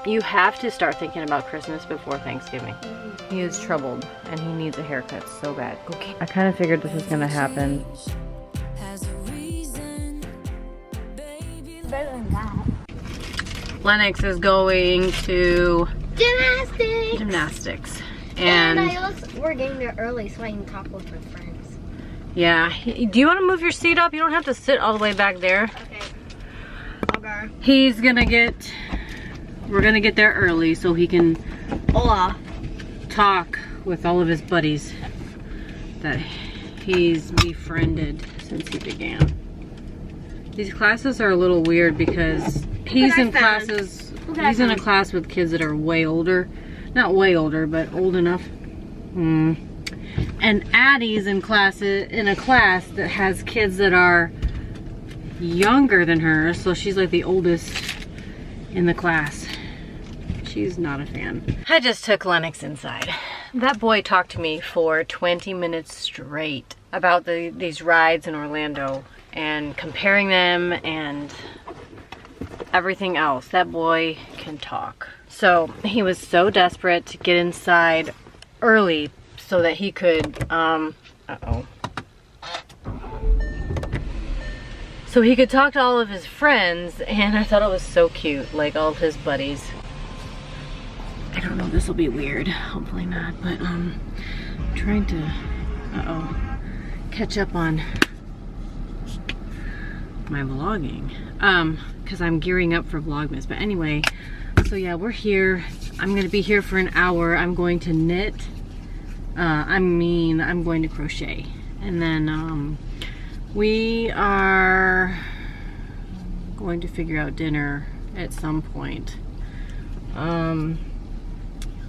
You have to start thinking about Christmas before Thanksgiving. He is troubled and he needs a haircut so bad. Okay. I kind of figured this was gonna happen. Better than that. Lennox is going to Gymnastics. And We're getting there early so I can talk with my friends. yeah, do you want to move your seat up? You don't have to sit all the way back there. Okay. Okay. He's gonna get, we're gonna get there early so he can talk with all of his buddies that he's befriended since he began. These classes are a little weird because he's in classes, he's in a class with kids that are way older. Not way older, but old enough. And Addie's in a class that has kids that are younger than her, so she's like the oldest in the class. She's not a fan. I just took Lennox inside. That boy talked to me for 20 minutes straight about these rides in Orlando and comparing them and everything else. That boy can talk. So he was so desperate to get inside early so that he could, so he could talk to all of his friends, and I thought it was so cute, like all of his buddies. I don't know, this will be weird, hopefully not, but I'm trying to, catch up on my vlogging, because I'm gearing up for Vlogmas. But anyway, so yeah, we're here. I'm gonna be here for an hour. I'm going to knit. I'm going to crochet. And then we are going to figure out dinner at some point.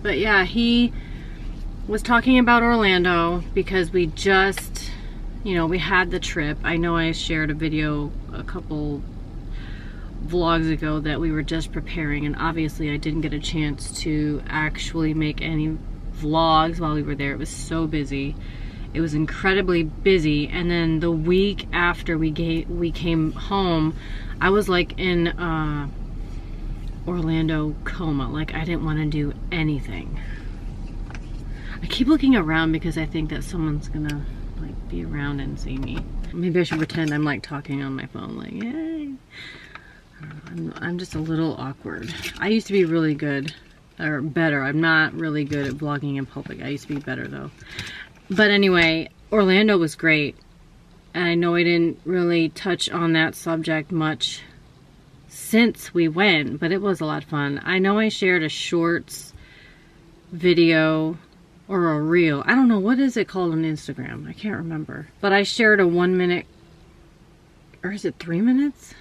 But yeah, he was talking about Orlando because we just, you know, we had the trip. I know I shared a video a couple vlogs ago that we were just preparing, and obviously I didn't get a chance to actually make any vlogs while we were there. It was so busy. It was incredibly busy. And then the week after we came home, I was like in Orlando coma. Like I didn't want to do anything. I keep looking around because I think that someone's gonna like be around and see me. Maybe I should pretend I'm like talking on my phone, like, hey. I'm just a little awkward. I used to be really good, or better. I'm not really good at vlogging in public. I used to be better though. But anyway, Orlando was great. And I know I didn't really touch on that subject much since we went, but it was a lot of fun. I know I shared a shorts video or a reel. I don't know, what is it called on Instagram? I can't remember. But I shared a 1 minute, or is it 3 minutes?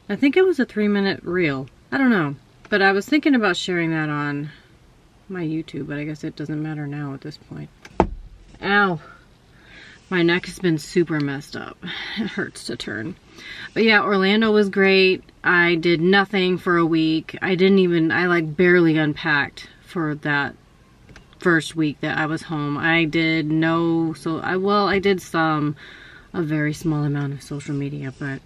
I think it was a 3-minute reel. I don't know. But I was thinking about sharing that on my YouTube, but I guess it doesn't matter now at this point. Ow. My neck has been super messed up. It hurts to turn. But yeah, Orlando was great. I did nothing for a week. I like barely unpacked for that first week that I was home. I did I did a very small amount of social media, but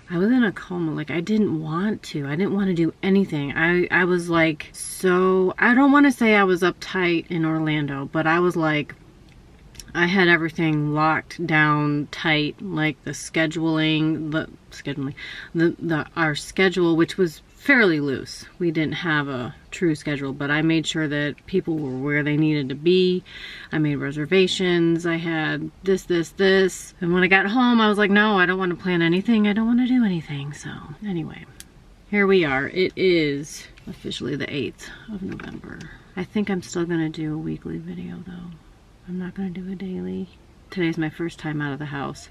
I was in a coma. Like I didn't want to do anything. I was like, so I don't want to say I was uptight in Orlando, but I was like, I had everything locked down tight, like the our schedule, which was fairly loose. We didn't have a true schedule, but I made sure that people were where they needed to be. I made reservations. I had this. And when I got home, I was like, no, I don't want to plan anything. I don't want to do anything. So anyway, here we are. It is officially the 8th of November. I think I'm still going to do a weekly video though. I'm not going to do a daily. Today's my first time out of the house.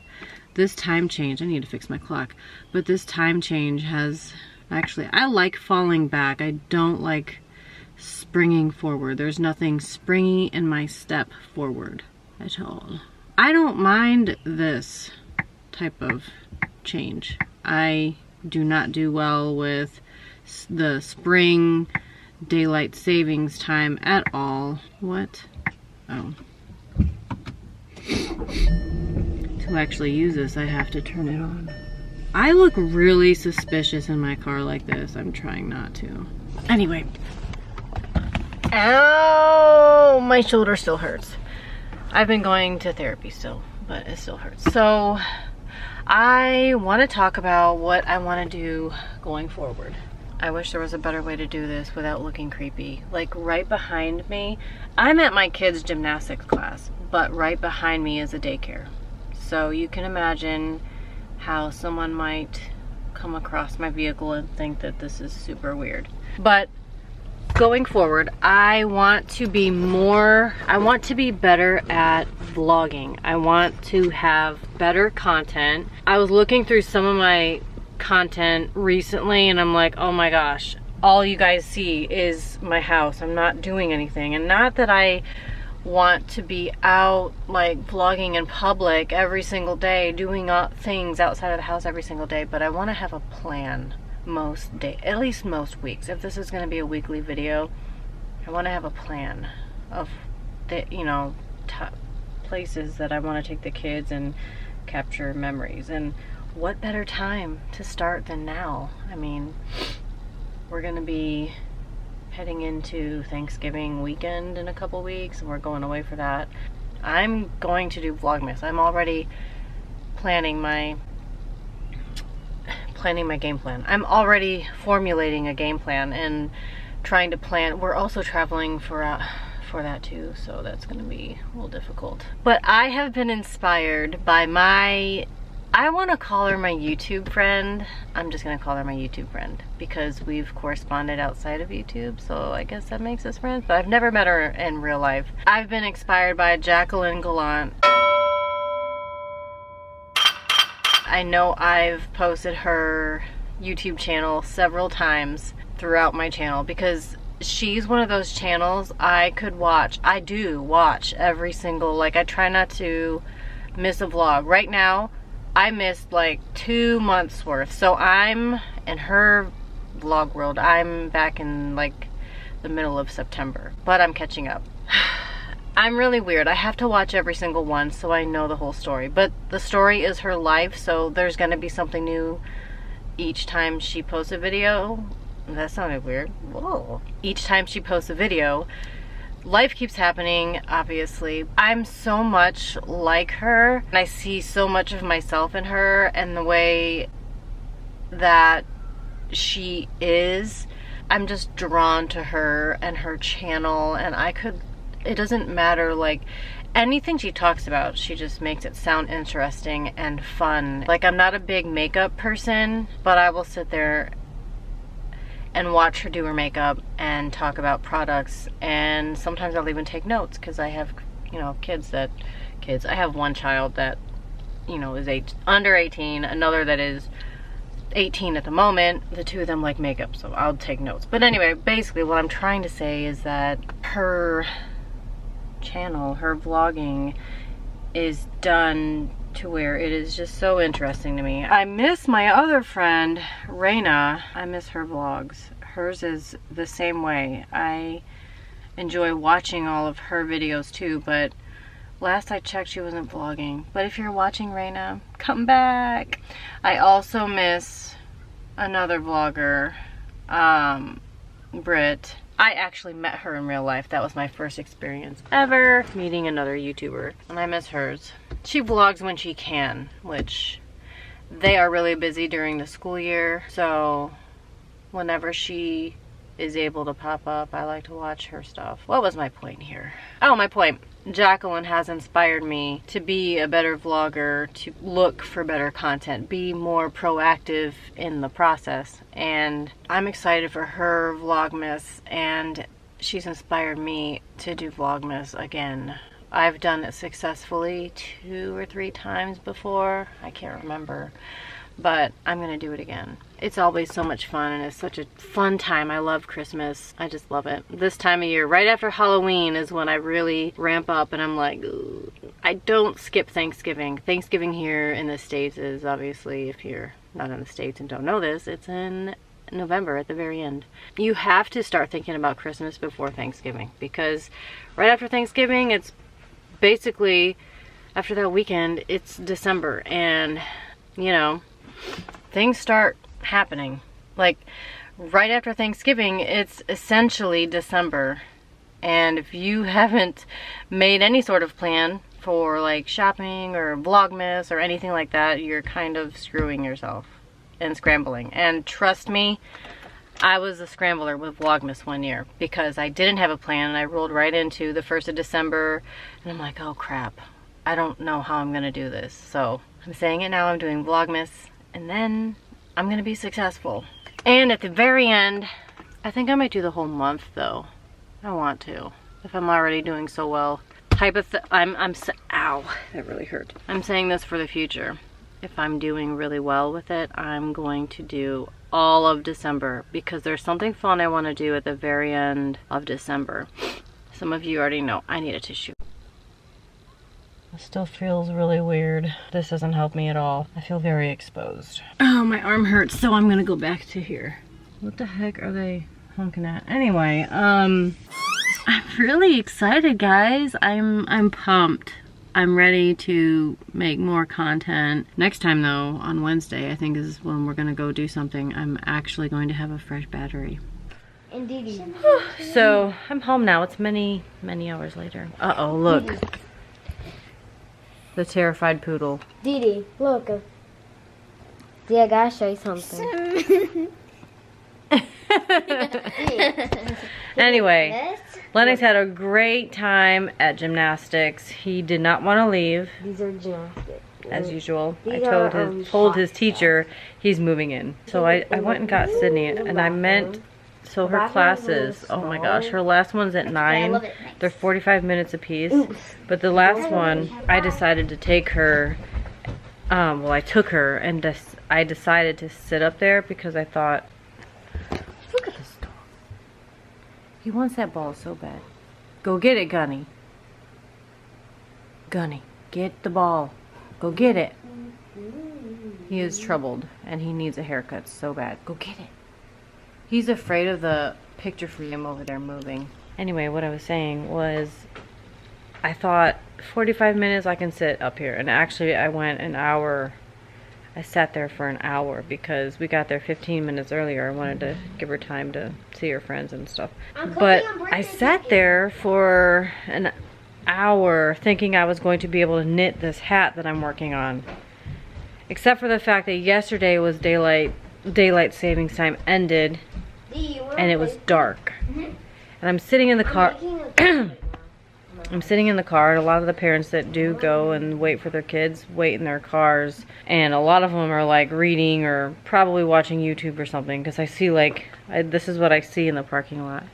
This time change, I need to fix my clock, but this time change has, actually, I like falling back. I don't like springing forward. There's nothing springy in my step forward at all. I don't mind this type of change. I do not do well with the spring daylight savings time at all. What? Oh. To actually use this, I have to turn it on. I look really suspicious in my car like this. I'm trying not to. Anyway. Ow! My shoulder still hurts. I've been going to therapy still, but it still hurts. So I want to talk about what I want to do going forward. I wish there was a better way to do this without looking creepy. Like right behind me, I'm at my kids' gymnastics class, but right behind me is a daycare. So you can imagine how someone might come across my vehicle and think that this is super weird. But going forward, I want to be better at vlogging. I want to have better content. I was looking through some of my content recently and I'm like, oh my gosh, all you guys see is my house. I'm not doing anything. And not that I want to be out like vlogging in public every single day, doing things outside of the house every single day, but I want to have a plan most days, at least most weeks. If this is going to be a weekly video, I want to have a plan of the, you know, places that I want to take the kids and capture memories. And what better time to start than now? I mean, we're going to be heading into Thanksgiving weekend in a couple weeks, and we're going away for that. I'm going to do Vlogmas. I'm already planning my game plan. I'm already formulating a game plan and trying to plan. We're also traveling for that too, so that's going to be a little difficult. But I have been inspired by I want to call her my YouTube friend. I'm just going to call her my YouTube friend because we've corresponded outside of YouTube, so I guess that makes us friends, but I've never met her in real life. I've been inspired by Jacqueline Gallant. I know I've posted her YouTube channel several times throughout my channel because she's one of those channels I could watch. I do watch every single, like I try not to miss a vlog. Right now, I missed like 2 months worth. So I'm in her vlog world. I'm back in like the middle of September, but I'm catching up. I'm really weird. I have to watch every single one so I know the whole story. But the story is her life, so there's gonna be something new each time she posts a video. That sounded weird. Whoa. Each time she posts a video, life keeps happening, obviously. I'm so much like her, and I see so much of myself in her and the way that she is. I'm just drawn to her and her channel, and it doesn't matter, like, anything she talks about, she just makes it sound interesting and fun. Like, I'm not a big makeup person, but I will sit there and watch her do her makeup and talk about products, and sometimes I'll even take notes because I have, you know, I have one child that, you know, is under 18, another that is 18 at the moment. The two of them like makeup, so I'll take notes. But anyway, basically what I'm trying to say is that her channel, her vlogging is done to where it is just so interesting to me. I miss my other friend, Raina. I miss her vlogs. Hers is the same way. I enjoy watching all of her videos too, but last I checked she wasn't vlogging. But if you're watching, Raina, come back. I also miss another vlogger, Britt. I actually met her in real life. That was my first experience ever meeting another YouTuber, and I miss hers. She vlogs when she can, which they are really busy during the school year, so whenever she is able to pop up, I like to watch her stuff. What was my point here? Oh, my point. Jacqueline has inspired me to be a better vlogger, to look for better content, be more proactive in the process. And I'm excited for her Vlogmas, and she's inspired me to do Vlogmas again. I've done it successfully 2 or 3 times before. I can't remember, but I'm gonna do it again. It's always so much fun, and it's such a fun time. I love Christmas. I just love it. This time of year, right after Halloween, is when I really ramp up, and I'm like, ooh. I don't skip Thanksgiving. Thanksgiving here in the States is obviously, if you're not in the States and don't know this, it's in November at the very end. You have to start thinking about Christmas before Thanksgiving, because right after Thanksgiving, it's basically, after that weekend, it's December, and, you know, things start happening. Like, right after Thanksgiving, it's essentially December. And if you haven't made any sort of plan for like shopping or Vlogmas or anything like that, you're kind of screwing yourself and scrambling. And trust me, I was a scrambler with Vlogmas one year because I didn't have a plan and I rolled right into the 1st of December and I'm like, oh crap, I don't know how I'm gonna do this. So I'm saying it now, I'm doing Vlogmas and then I'm gonna be successful. And at the very end, I think I might do the whole month though. I want to, if I'm already doing so well. Ow, that really hurt. I'm saying this for the future. If I'm doing really well with it, I'm going to do all of December because there's something fun I want to do at the very end of December. Some of you already know I need a tissue. It still feels really weird. This doesn't help me at all. I feel very exposed. Oh, my arm hurts, so I'm gonna go back to here. What the heck are they honking at? Anyway, I'm really excited, guys. I'm pumped. I'm ready to make more content. Next time though, on Wednesday, I think is when we're gonna go do something. I'm actually going to have a fresh battery. Indeed. So I'm home now. It's many, many hours later. Uh-oh, look. The terrified poodle. Didi, look. Didi, I gotta show you something. Anyway, Lennox had a great time at gymnastics. He did not want to leave. These are gymnastics. As usual. I These told his teacher he's moving in. So I went and got Sydney and I meant, so her classes, oh my gosh, her last one's at 9. They're 45 minutes apiece. But the last one, I decided to take her, well I took her and I decided to sit up there because I thought, look at this dog. He wants that ball so bad. Go get it, Gunny. Gunny, get the ball. Go get it. He is troubled and he needs a haircut so bad. Go get it. He's afraid of the picture frame over there moving. Anyway, what I was saying was I thought 45 minutes I can sit up here. And actually I went an hour. I sat there for an hour because we got there 15 minutes earlier. I wanted to give her time to see her friends and stuff. But I sat there for an hour thinking I was going to be able to knit this hat that I'm working on. Except for the fact that yesterday was daylight savings time ended and it was dark. And I'm sitting in the car. I'm sitting in the car, and a lot of the parents that do go and wait for their kids wait in their cars, and a lot of them are like reading or probably watching YouTube or something, because I see like, this is what I see in the parking lot.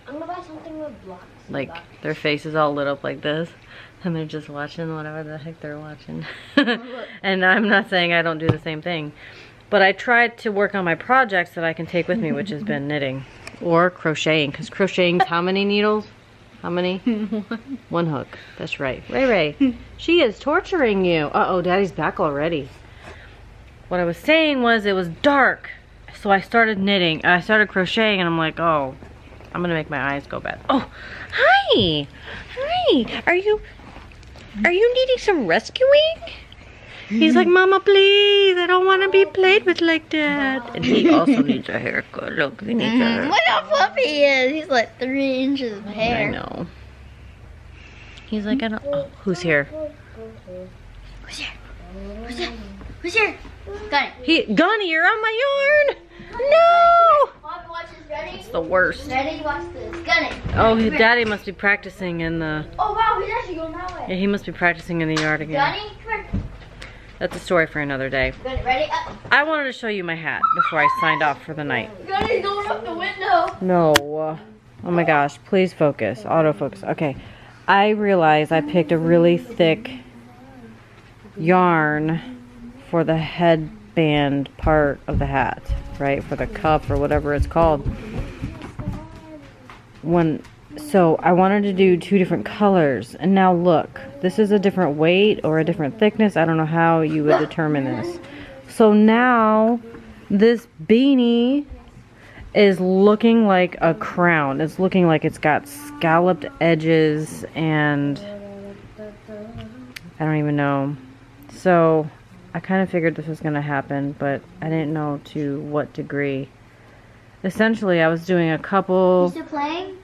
I'm gonna buy something with blocks. Like their faces all lit up like this, and they're just watching whatever the heck they're watching. And I'm not saying I don't do the same thing, but I tried to work on my projects that I can take with me, which has been knitting or crocheting, because crocheting's how many needles? How many? One hook. That's right. Ray Ray, she is torturing you. Uh-oh, Daddy's back already. What I was saying was it was dark, so I started knitting. I started crocheting, and I'm like, oh, I'm gonna make my eyes go bad. Oh, hi. Hi. Are you needing some rescuing? He's like, Mama, please, I don't want to be played with like that. And he also needs a haircut. Look, he needs a haircut. Look how fluffy he is. He's like 3 inches of hair. I know. He's like, I don't. Oh, who's here? Who's here? Who's here? Who's here? Gunny. Gunny, you're on my yarn. No. Bobby, watch this. Ready? It's the worst. Ready? Watch this. Gunny. Oh, his daddy must be practicing in the. Oh wow, he's actually going that way. Yeah, he must be practicing in the yard again. Gunny, come here. That's a story for another day. Gunny, ready? I wanted to show you my hat before I signed off for the night. Gunny's going up the window. No. Oh my gosh, please focus. Autofocus. Okay. I realized I picked a really thick yarn for the headband part of the hat, right? For the cuff or whatever it's called. So I wanted to do 2 different colors, and now look, this is a different weight or a different thickness. I don't know how you would determine this. So now this beanie is looking like a crown. It's looking like it's got scalloped edges, and I don't even know. So I kind of figured this was going to happen, but I didn't know to what degree. Essentially, I was doing a couple You still playing?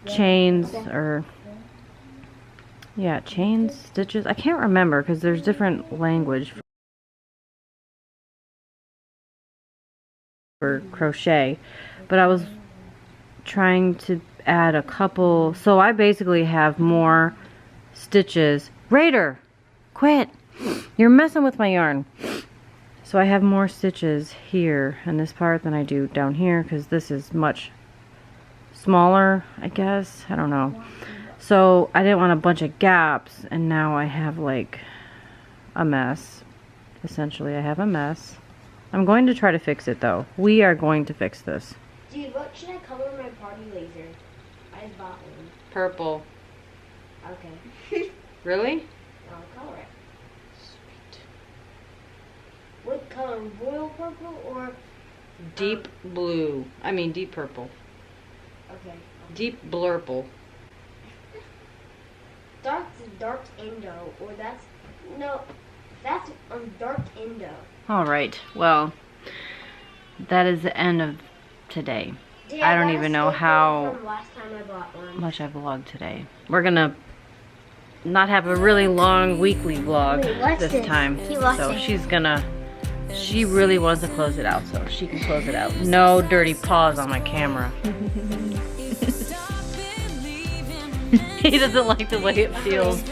chains or yeah, chains, stitches. I can't remember because there's different language for crochet, but I was trying to add a couple, so I basically have more stitches. Raider, quit! You're messing with my yarn. So I have more stitches here in this part than I do down here because this is much smaller, I guess. I don't know. So I didn't want a bunch of gaps, and now I have like a mess. Essentially, I have a mess. I'm going to try to fix it though. We are going to fix this. Dude, what should I color my party laser? I just bought one. Purple. Okay. Really? I'll color it. Sweet. What color? Royal purple or? Deep blue. I mean deep purple. Okay. Deep blurple. Dark Indo, or that's dark Indo. All right. Well, that is the end of today. Yeah, I don't got a even know sticker how from last time I bought one. much I vlogged today. We're gonna not have a really long weekly vlog Wait, what's this this? time. Keep watching. So she really wants to close it out, so she can close it out. No dirty paws on my camera. He doesn't like the way it feels.